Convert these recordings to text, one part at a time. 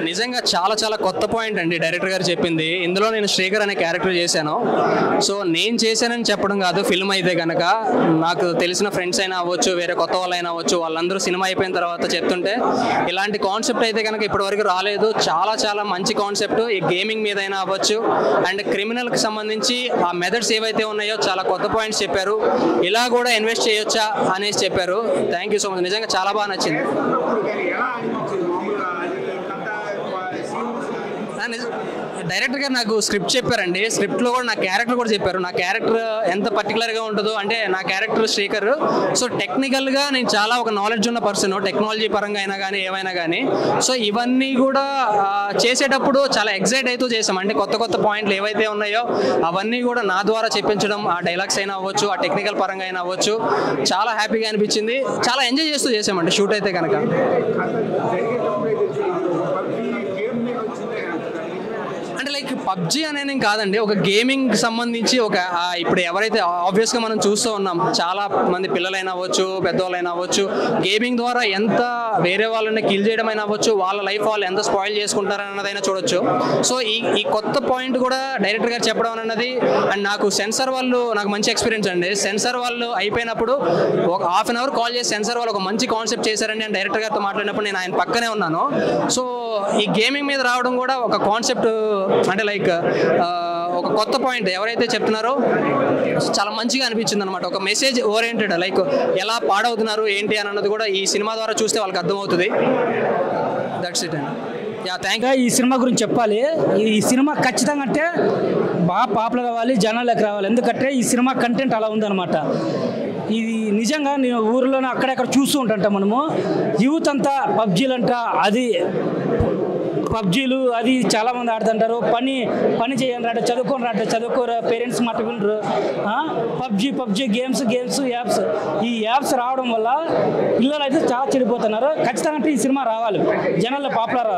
నిజంగా చాలా చాలా కొత్త పాయింట్ అండి డైరెక్టర్ గారు చెప్పింది. ఇందులో నేను శ్రీకర్ అనే క్యారెక్టర్ చేశాను. సో నేను చేశానని చెప్పడం కాదు, ఫిల్మ్ అయితే కనుక నాకు తెలిసిన ఫ్రెండ్స్ అయినా అవ్వచ్చు, వేరే కొత్త వాళ్ళు అయినా అవ్వచ్చు, వాళ్ళందరూ సినిమా అయిపోయిన తర్వాత చెప్తుంటే ఇలాంటి కాన్సెప్ట్ అయితే కనుక ఇప్పటివరకు రాలేదు. చాలా చాలా మంచి కాన్సెప్ట్. ఈ గేమింగ్ మీద అయినా అవ్వచ్చు అండ్ క్రిమినల్కి సంబంధించి ఆ మెథడ్స్ ఏవైతే ఉన్నాయో చాలా కొత్త పాయింట్స్ చెప్పారు. ఇలా కూడా ఇన్వెస్ట్ చేయొచ్చా అనేసి చెప్పారు. Thank you so much. నిజంగా చాలా బాగా నచ్చింది. డైరెక్టర్ గారు నాకు స్క్రిప్ట్ చెప్పారండి. స్క్రిప్ట్లో కూడా నా క్యారెక్టర్ కూడా చెప్పారు. నా క్యారెక్టర్ ఎంత పర్టికులర్గా ఉంటుందో అంటే నా క్యారెక్టర్ శ్రీకర్. సో టెక్నికల్గా నేను చాలా ఒక నాలెడ్జ్ ఉన్న పర్సన్, టెక్నాలజీ పరంగా అయినా కానీ ఏమైనా కానీ. సో ఇవన్నీ కూడా చేసేటప్పుడు చాలా ఎక్సైట్ అవుతూ చేసాం. అంటే కొత్త కొత్త పాయింట్లు ఏవైతే ఉన్నాయో అవన్నీ కూడా నా ద్వారా చెప్పించడం, ఆ డైలాగ్స్ అయినా అవ్వచ్చు, ఆ టెక్నికల్ పరంగా అయినా అవ్వచ్చు, చాలా హ్యాపీగా అనిపించింది. చాలా ఎంజాయ్ చేస్తూ చేసామండి షూట్ అయితే కనుక. అంటే లైక్ పబ్జీ అనేది కాదండి, ఒక గేమింగ్ సంబంధించి ఒక ఇప్పుడు ఎవరైతే ఆబ్వియస్గా మనం చూస్తూ ఉన్నాం, చాలా మంది పిల్లలైనా అవ్వచ్చు, పెద్దవాళ్ళైనా అవ్వచ్చు, గేమింగ్ ద్వారా ఎంత వేరే వాళ్ళని కిల్ చేయడం అయినా అవ్వచ్చు, వాళ్ళ లైఫ్ వాళ్ళు ఎంత స్పాయిల్ చేసుకుంటారన్నదైనా చూడొచ్చు. సో ఈ కొత్త పాయింట్ కూడా డైరెక్టర్ గారు చెప్పడం అన్నది. అండ్ నాకు సెన్సార్ వాళ్ళు నాకు మంచి ఎక్స్పీరియన్స్ అండి. సెన్సార్ వాళ్ళు అయిపోయినప్పుడు ఒక హాఫ్ అన్ అవర్ కాల్ చేసి సెన్సార్ వాళ్ళు ఒక మంచి కాన్సెప్ట్ చేశారండి అని డైరెక్టర్ గారితో మాట్లాడినప్పుడు నేను ఆయన పక్కనే ఉన్నాను. సో ఈ గేమింగ్ మీద రావడం కూడా ఒక కాన్సెప్ట్, అంటే లైక్ ఒక కొత్త పాయింట్ ఎవరైతే చెప్తున్నారో చాలా మంచిగా అనిపించింది అనమాట. ఒక మెసేజ్ ఓరియంటెడ్, లైక్ ఎలా పాడవుతున్నారు ఏంటి అని అన్నది కూడా ఈ సినిమా ద్వారా చూస్తే వాళ్ళకి అర్థమవుతుంది. దట్స్ ఇట్ అండి. Yeah, thank you. ఈ సినిమా గురించి చెప్పాలి. ఈ సినిమా ఖచ్చితంగా అంటే బాగా పాపులర్ అవ్వాలి, జనాలకు రావాలి. ఎందుకంటే ఈ సినిమా కంటెంట్ అలా ఉందన్నమాట. ఇది నిజంగా నేను ఊర్లోనే అక్కడెక్కడ చూస్తూ ఉంటాంట. మనము యూత్ అంతా పబ్జీలు అంట, అది పబ్జీలు అది చాలామంది ఆడుతుంటారు. పని చేయండి రాట, చదువుకొని రాట, చదువుకోరు, పేరెంట్స్ మాట వినరు. పబ్జీ గేమ్స్ యాప్స్, ఈ యాప్స్ రావడం వల్ల పిల్లలు అయితే చాలా చెడిపోతున్నారు. ఖచ్చితంగా అంటే ఈ సినిమా రావాలి, జనాల్లో పాపులర్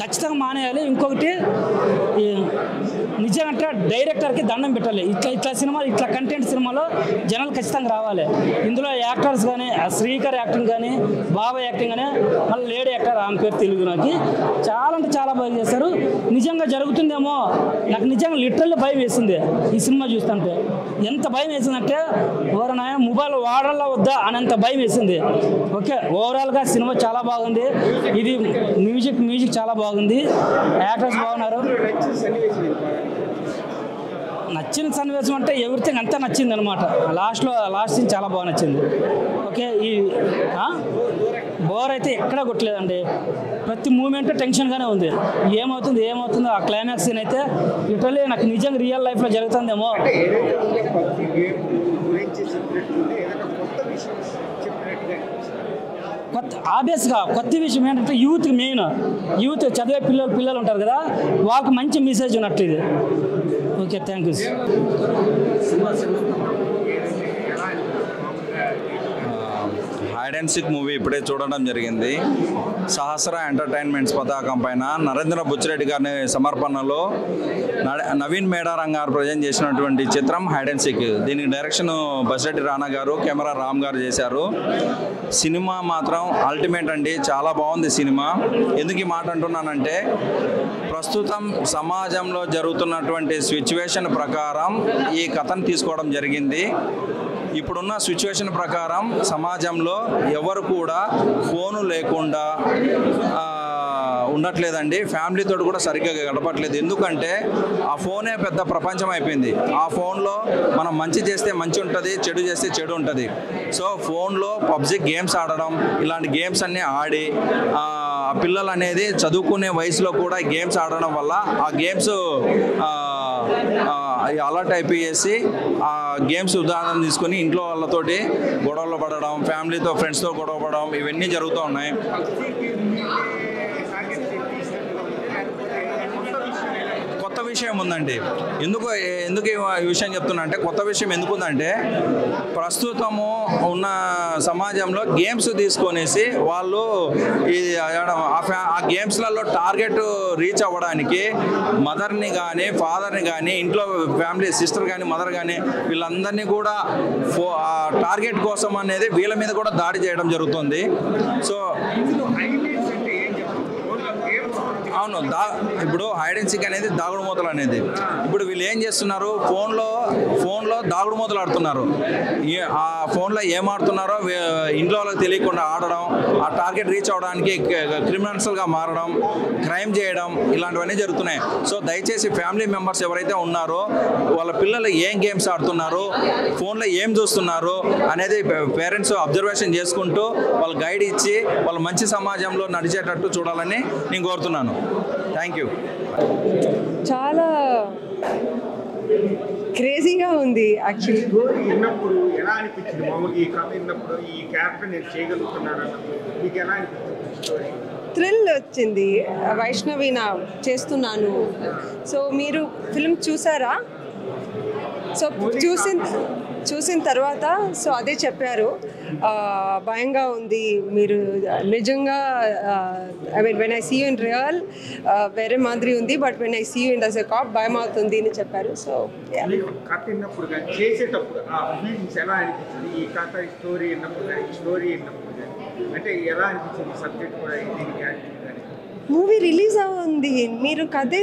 ఖచ్చితంగా మానేయాలి. ఇంకొకటి నిజంగా డైరెక్టర్కి దండం పెట్టాలి. ఇట్లా సినిమాలు, ఇట్లా కంటెంట్ సినిమాలో జనాలు ఖచ్చితంగా రావాలి. ఇందులో యాక్టర్స్ కానీ, శ్రీకర్ యాక్టింగ్ కానీ, బాబా యాక్టింగ్ కానీ, మళ్ళీ లేడీ యాక్టర్ ఆమె పేరు తెలుగు నాకు చాలా అంటే చాలా బాగా చేశారు. నిజంగా జరుగుతుందేమో నాకు నిజంగా లిటరల్లీ భయం వేసింది ఈ సినిమా చూస్తుంటే. ఎంత భయం వేసిందంటే ఎవరైనా మొబైల్ వాడాలా వద్దా అనేంత భయం వేసింది. ఓకే, ఓవరాల్గా సినిమా చాలా బాగుంది. ఇది మ్యూజిక్ చాలా బాగుంది, యాక్టర్స్ బాగున్నారు. నచ్చిన సన్నివేశం అంటే ఎవ్రీథింగ్ అంతా నచ్చింది అనమాట. లాస్ట్ సీన్ చాలా బాగా నచ్చింది. ఓకే, ఈ బోర్ అయితే ఎక్కడా కొట్టలేదండి. ప్రతి మూమెంట్ టెన్షన్గానే ఉంది. ఏమవుతుందో ఆ క్లైమాక్స్ సీన్ అయితే లిటరల్లీ నాకు నిజంగా రియల్ లైఫ్లో జరుగుతుందేమో. ఆబ్వియస్గా కొత్త విషయం ఏంటంటే యూత్ చదివే పిల్లలు ఉంటారు కదా, వాళ్ళకి మంచి మెసేజ్ ఉన్నట్టు ఇది. Okay, thank you. Hide and seek movie ఇప్పుడే చూడడం జరిగింది. సహస్ర ఎంటర్టైన్మెంట్స్ పతాకం పైన నరేంద్ర బుచ్చిరెడ్డి గారి సమర్పణలో నవీన్ మేడారం గారు ప్రజెంట్ చేసినటువంటి చిత్రం హైడ్ అండ్ సీక్. దీనికి డైరెక్షన్ బసిరెడ్డి రానా గారు, కెమెరా రామ్ గారు చేశారు. సినిమా మాత్రం అల్టిమేట్ అండి, చాలా బాగుంది సినిమా. ఎందుకు ఈ మాట అంటున్నానంటే ప్రస్తుతం సమాజంలో జరుగుతున్నటువంటి సిచ్యువేషన్ ప్రకారం ఈ కథను తీసుకోవడం జరిగింది. ఇప్పుడున్న సిచ్యువేషన్ ప్రకారం సమాజంలో ఎవరు కూడా ఫోను లేకుండా ఉండట్లేదండి. ఫ్యామిలీతో కూడా సరిగ్గా గడపట్లేదు. ఎందుకంటే ఆ ఫోనే పెద్ద ప్రపంచం అయిపోయింది. ఆ ఫోన్లో మనం మంచి చేస్తే మంచి ఉంటుంది, చెడు చేస్తే చెడు ఉంటుంది. సో ఫోన్లో పబ్జీ గేమ్స్ ఆడడం, ఇలాంటి గేమ్స్ అన్నీ ఆడి పిల్లలు అనేది చదువుకునే వయసులో కూడా గేమ్స్ ఆడడం వల్ల ఆ గేమ్స్ అలర్ట్ అయిపోయేసి ఆ గేమ్స్ ఉదాహరణ తీసుకొని ఇంట్లో వాళ్ళతోటి గొడవలు పడడం, ఫ్యామిలీతో ఫ్రెండ్స్తో గొడవ పడడం, ఇవన్నీ జరుగుతూ ఉన్నాయి. కొత్త విషయం విషయం ఉందండి. ఎందుకు ఈ విషయం చెప్తున్నా అంటే, కొత్త విషయం ఎందుకుందంటే ప్రస్తుతము ఉన్న సమాజంలో గేమ్స్ తీసుకొనేసి వాళ్ళు ఆ గేమ్స్లలో టార్గెట్ రీచ్ అవ్వడానికి మదర్ని కానీ ఫాదర్ని కానీ ఇంట్లో ఫ్యామిలీ సిస్టర్ కానీ మదర్ కానీ వీళ్ళందరినీ కూడా టార్గెట్ కోసం అనేది వీళ్ళ మీద కూడా దాడి చేయడం జరుగుతుంది. సో అవును, ఇప్పుడు హైడ్ అండ్ సీక్ అనేది దాగుడు మూతలు అనేది. ఇప్పుడు వీళ్ళు ఏం చేస్తున్నారు, ఫోన్లో దాగుడు మూతలు ఆడుతున్నారు. ఆ ఫోన్లో ఏం ఆడుతున్నారో ఇంట్లో వాళ్ళకి తెలియకుండా ఆడడం, ఆ టార్గెట్ రీచ్ అవ్వడానికి క్రిమినల్స్గా మారడం, క్రైమ్ చేయడం, ఇలాంటివన్నీ జరుగుతున్నాయి. సో దయచేసి ఫ్యామిలీ మెంబర్స్ ఎవరైతే ఉన్నారో వాళ్ళ పిల్లలు ఏం గేమ్స్ ఆడుతున్నారు, ఫోన్లో ఏం చూస్తున్నారు అనేది పేరెంట్స్ అబ్జర్వేషన్ చేసుకుంటూ వాళ్ళు గైడ్ ఇచ్చి వాళ్ళు మంచి సమాజంలో నడిచేటట్టు చూడాలని నేను కోరుతున్నాను. Thank you. చాలా క్రేజీగా ఉంది యాక్చువల్లీ. విన్నప్పుడు ఎలా అనిపించింది? మామూలుగా ఈ కథ విన్నప్పుడు ఈ క్యారెక్టర్ నేను చేయగలుగుతున్నాను మీకు ఎలా అనిపించింది? థ్రిల్ వచ్చింది. వైష్ణవి నా చేస్తున్నాను. సో మీరు ఫిల్మ్ చూసారా? సో చూసిన తర్వాత సో అదే చెప్పారు, భయంగా ఉంది మీరు నిజంగా. I mean when I see you in real వేరే మాదిరి ఉంది, but when I see you in as a cop భయం అవుతుంది అని చెప్పారు. సో కథ విన్నప్పుడు కానీ చేసేటప్పుడు ఆ ఫీలింగ్స్ ఎలా అనిపించింది? ఈ కథ స్టోరీ విన్నప్పుడు కానీ స్టోరీ విన్నప్పుడు కానీ అంటే ఎలా అనిపించింది? సబ్జెక్ట్ కూడా దీనికి కానీ మూవీ రిలీజ్ అవుతుంది, మీరు కథే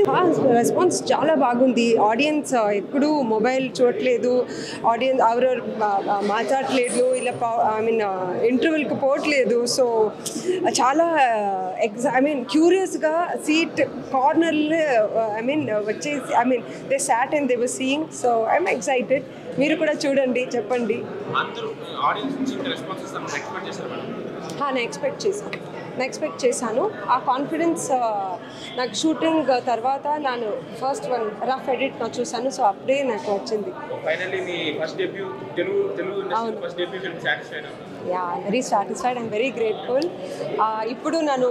రెస్పాన్స్ చాలా బాగుంది. ఆడియన్స్ ఎప్పుడూ మొబైల్ చూడట్లేదు, ఆడియన్స్ ఎవరెవరు మాట్లాడట్లేదు, ఇలా ఐ మీన్ ఇంటర్వ్యూకి పోవట్లేదు. సో చాలా ఐ మీన్ క్యూరియస్గా సీట్ కార్నర్లో ఐ మీన్ వచ్చేసి I mean they sat and they were seeing. So I'm excited. మీరు కూడా చూడండి, చెప్పండి. నేను ఎక్స్పెక్ట్ చేశాను. ఆ కాన్ఫిడెన్స్ నాకు షూటింగ్ తర్వాత నేను ఫస్ట్ వన్ రఫ్ ఎడిట్ నాకు చూసాను. సో అప్పుడే నాకు వచ్చింది. Yeah, very satisfied and very grateful. ఇప్పుడు నేను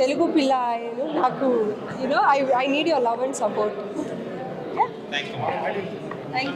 తెలుగు పిల్ల అయ్యాను. నాకు I need your love and support. Thank you.